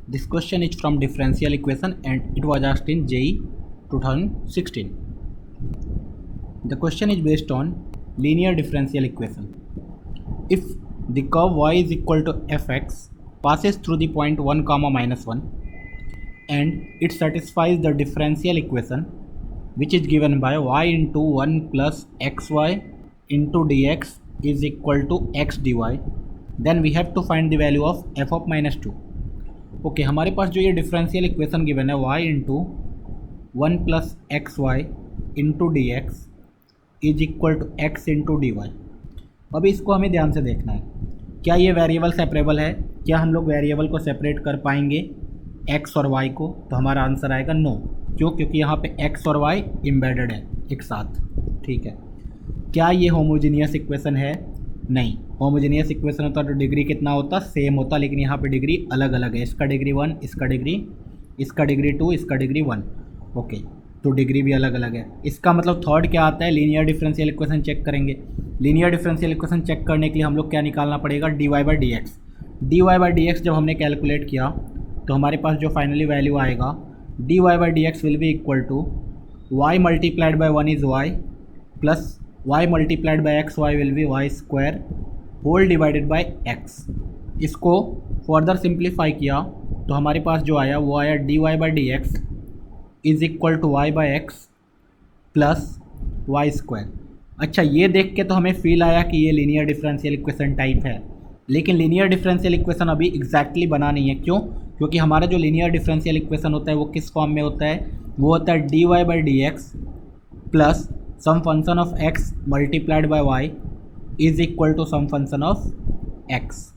This question is from differential equation and it was asked in JEE 2016. The question is based on linear differential equation. If the curve y is equal to fx passes through the point 1 comma minus 1 and it satisfies the differential equation which is given by y into 1 plus xy into dx is equal to x dy, then we have to find the value of f of minus 2. Okay हमारे पास जो ये differential equation given है y into 1 plus x y into d x is equal to x into d y. अभी इसको हमें ध्यान से देखना है, क्या ये वेरिएबल सेपरेबल है, क्या हम लोग वेरिएबल को सेपरेट कर पाएंगे x और y को. तो हमारा आंसर आएगा नो. क्यों? क्योंकि यहाँ पे x और y एम्बेडेड है एक साथ. ठीक है. क्या ये होमोजीनियस इक्वेशन है? नहीं. होमोजीनियस इक्वेशन होता तो डिग्री कितना होता? सेम होता, लेकिन यहाँ पे डिग्री अलग अलग है. इसका डिग्री 1, इसका डिग्री 2, इसका डिग्री 1. ओके, तो डिग्री भी अलग अलग है. इसका मतलब थर्ड क्या आता है? लीनियर डिफरेंशियल इक्वेशन चेक करेंगे. लीनियर डिफरेंशियल इक्वेशन चेक करने के लिए हम लोग क्या निकालना पड़ेगा? D y by d x. D y by d x जब हमने कैलकुलेट किया तो हमारे पास जो फाइनली वैल्यू आएगा d y by d x will be equal to y multiplied by 1 is y plus y multiplied by x y will be y square whole divided by x. इसको further simplify किया तो हमारे पास जो आया वो आया d y by d x is equal to y by x plus y square. अच्छा, ये देख के तो हमें फील आया कि ये लीनियर डिफरेंशियल इक्वेशन टाइप है, लेकिन लीनियर डिफरेंशियल इक्वेशन अभी एग्जैक्टली बना नहीं है. क्यों? क्योंकि हमारा जो लीनियर डिफरेंशियल इक्वेशन होता है वो किस फॉर्म में होता है? वो होता है d y by d x plus some function of x multiplied by y is equal to some function of x.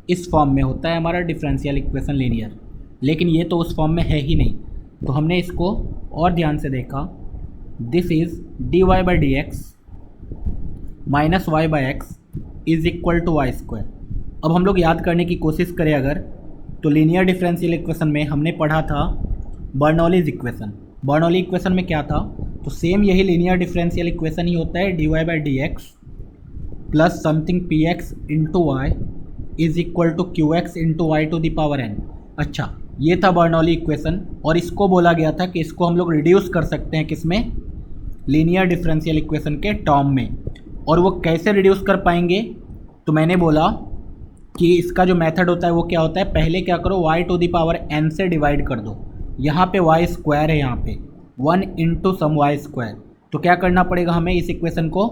इस फॉर्म में होता है हमारा डिफरेंशियल इक्वेशन लीनियर, लेकिन ये तो उस फॉर्म में है ही नहीं. तो हमने इसको और ध्यान से देखा. This is d y by d x minus y by x is equal to y square. अब हम लोग याद करने की कोशिश करें अगर, तो लीनियर डिफरेंशियल इक्वेशन में हमने पढ़ा था बर्नौलीज इक्वेशन. बर्नौली इक्वेशन में क्या था? तो सेम यही लीनियर डिफरेंशियल इक्वेशन ही होता है d y by d x plus something p x into y is equal to q x into y to the power n. अच्छा, ये था बर्नौली इक्वेशन और इसको बोला गया था कि इसको हम लोग रिड्यूस कर सकते हैं किसमें? लीनियर डिफरेंशियल इक्वेशन के टर्म में. और वो कैसे रिड्यूस कर पाएंगे? तो मैंने बोला कि इसका जो मेथड होता है वो क्या होता है, पहले क्या करो y to the power n से डिवाइड कर दो. यहाँ पे y स्क्वायर है, यहाँ पे 1 इंटू सम वाई स्क्वायर. तो क्या करना पड़ेगा हमें? इस इक्वेशन को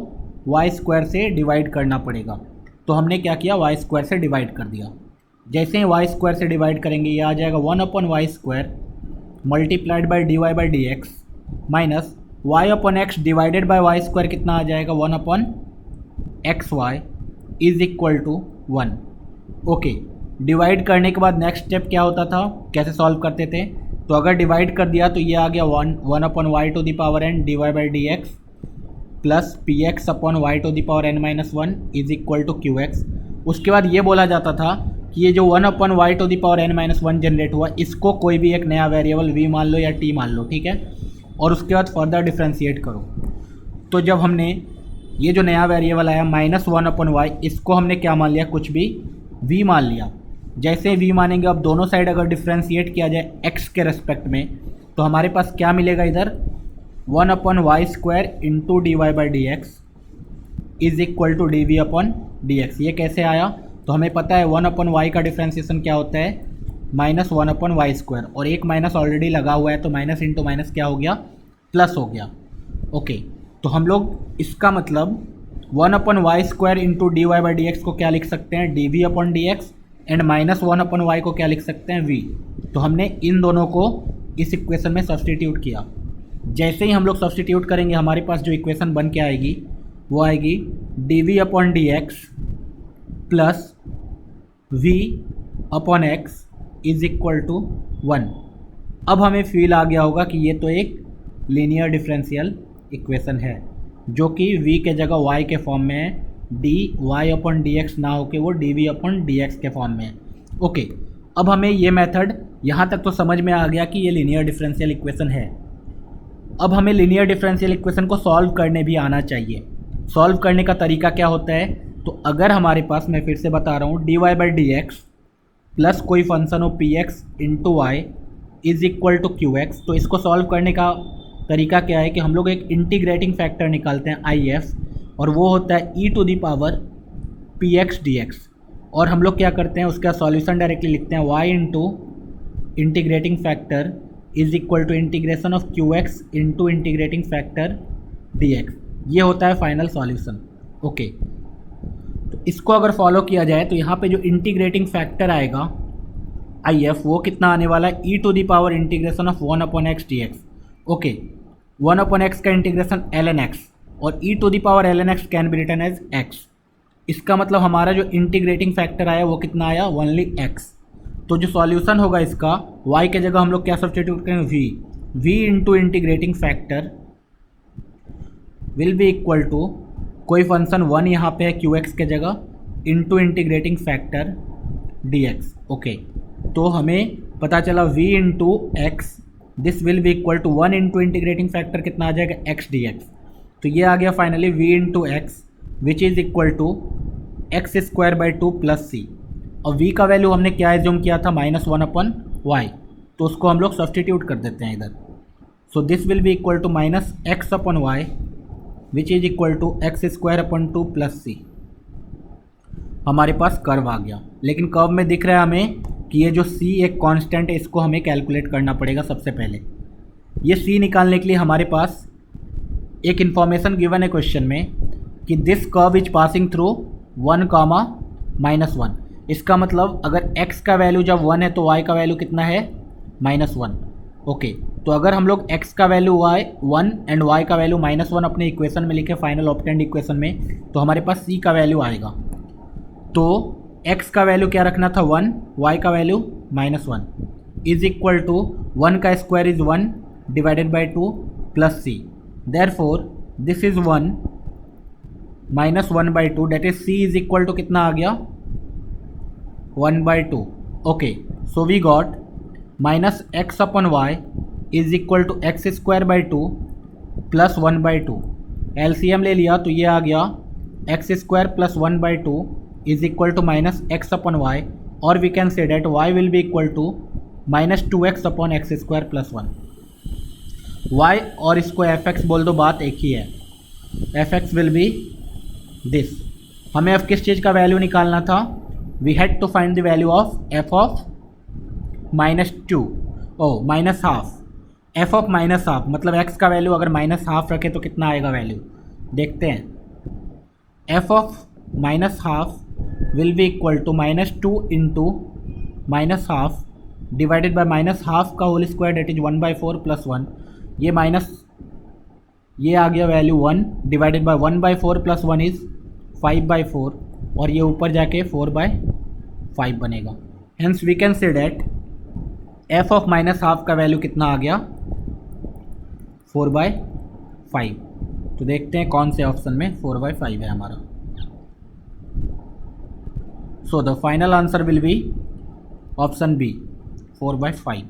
y स्क्वायर से डिवाइड करना पड़ेगा. तो हमने क्या किया? y स्क्वायर से डिवाइड कर दिया. जैसे ही y स्क्वायर से डिवाइड करेंगे ये आ जाएगा 1 upon y square multiplied by d y by d x minus y upon x divided by y square कितना आ जाएगा? 1 upon x y is equal to 1. Okay, divide करने के बाद नेक्स्ट स्टेप क्या होता था? कैसे सॉल्व करते थे? तो अगर डिवाइड कर दिया तो ये आ गया 1 upon y to the power n d y by d x plus p x upon y to the power n minus 1 is equal to q x. उसके बाद ये बोला जाता था कि ये जो 1 upon y to the power n minus 1 generate हुआ इसको कोई भी एक नया वेरिएबल v मान लो या t मान लो. ठीक है, और उसके बाद फर्दर डिफ्रेंशिएट करो. तो जब हमने ये जो नया वेरिएबल आया -1 अपॉन वाई, इसको हमने क्या मान लिया? कुछ भी v मान लिया. जैसे v मानेंगे अब दोनों साइड अगर डिफ्रेंशिएट किया जाए x के रेस्पेक्ट में तो हमारे पास क्या मिलेगा? इधर 1 upon y square into d y by d x is equal to d v upon d x. ये कैसे आया? तो हमें पता है 1 अपॉन वाई का डिफ्रेंशिएशन क्या होता है? -1 अपॉन वाई स्क्वायर, और एक माइनस ऑलरेडी लगा हुआ है तो माइनस इंटू माइनस क्या हो गया? प्लस हो गया. ओके, तो हम लोग इसका मतलब 1 upon y square into d y by d x को क्या लिख सकते हैं? D v upon d x and -1 upon y को क्या लिख सकते हैं? वी. तो हमने इन दोनों को इस इक्वेशन में सब्सटीट्यूट किया. जैसे ही हम लोग सब्सटीट्यूट करेंगे हमारे पास जो इक्वेशन बन के आएगी वो आएगी d v upon d x plus v upon x is equal to 1. अब हमें फील आ गया होगा कि ये तो एक लीनियर डिफरेंशियल इक्वेशन है जो कि v के जगह y के फॉर्म में है, d y upon d x ना होके वो d v upon d x के फॉर्म में है. ओके, अब हमें ये मेथड यहाँ तक तो समझ में आ गया कि ये लीनियर डिफरेंशियल इक्वेशन है. अब हमें लीनियर डिफरेंशियल इक्वेशन को सॉल्व करने भी आना चाहिए. सॉल्व करने का तरीका क्या होता है? तो अगर हमारे पास, मैं फिर से बता रहा हूँ, d y by d x plus कोई फंक्शन हो p x into y is equal to q x. तो इसको सॉल्व करने का तरीका क्या है कि हम लोग एक इंटीग्रेटिंग फैक्टर निकालते हैं आई एफ, और वो होता है e to the power p x d x. और हम लोग क्या करते हैं, उसका सॉल्यूशन डायरेक्टली लिखते हैं y into integrating factor is equal to integration of q x into integrating factor d x. ये होता है फाइनल सॉल्यूशन। ओके, तो इसको अगर फॉलो किया जाए तो यहाँ पे जो इंटीग्रेटिंग फैक्टर आएगा आई एफ, वो कितना आने वाला है, e to the power integration of 1/x dx। Okay, 1/x का इंटीग्रेशन ln x, और e to the power ln x can be written as x। इसका मतलब हमारा जो इंटीग्रेटिंग फैक्टर आया वो कितना आया, ओनली x। तो जो सॉल्यूशन होगा इसका, y के जगह हम लोग क्या सब्स्टिट्यूट करेंगे, v into integrating factor will be equal to कोई फंक्शन 1 यहाँ पे है क्यू एक्स के जगह into integrating factor d x. Okay, तो हमें पता चला v into x this will be equal to 1 into integrating factor कितना आ जाएगा, x डी एक्स। तो ये आ गया finally v into x which is equal to x square by 2 plus c. और v का वैल्यू हमने क्या एज्यूम किया था, -1/y, तो उसको हम लोग सब्सटीट्यूट कर देते हैं इधर। So this will be equal to -x/y which is equal to x square upon 2 plus c. हमारे पास कर्व आ गया, लेकिन कर्व में दिख रहा है हमें कि ये जो c एक कांस्टेंट है, इसको हमें कैलकुलेट करना पड़ेगा सबसे पहले। ये c निकालने के लिए हमारे पास एक इन्फॉर्मेशन गिवन है क्वेश्चन में कि this curve is passing through 1, -1। इसका मतलब अगर x का वैल्यू जब 1 है तो y का वैल्यू कितना है, -1। ओके, तो अगर हम लोग x का वैल्यू 1 एंड y का वैल्यू -1 अपने इक्वेशन में लिखे, फाइनल ऑब्टेन्ड इक्वेशन में, तो हमारे पास c का वैल्यू आएगा। तो x का वैल्यू क्या रखना था, 1, y का वैल्यू -1 इज इक्वल टू 1 का square is 1 divided by 2 plus c. Therefore this is 1 -1/2 that is c is equal to कितना आ गया, 1/2। Okay, so we got -x/y is equal to x square by 2 plus 1/2। LCM ले लिया तो ये आ गया x square plus 1/2 is equal to -x/y, or we can say that y will be equal to -2x/x square plus 1। y और इसको fx बोल दो, बात एक ही है। fx will be this। हमें f किस चीज़ का वैल्यू निकालना था, we had to find the value of f of -2 -half। f of -half मतलब x का वैल्यू अगर -half रखे तो कितना आएगा वैल्यू, देखते हैं। f of -half will be equal to -2 into -half divided by -half का whole square that is 1/4 plus 1। ये आ गया value 1 divided by 1/4 plus 1 is 5/4, और ये ऊपर जाके 4/5 बनेगा। Hence we can say that f of -half का वैल्यू कितना आ गया, 4/5। तो देखते हैं कौन से ऑप्शन में 4/5 है हमारा। So the final answer will be option B, 4/5।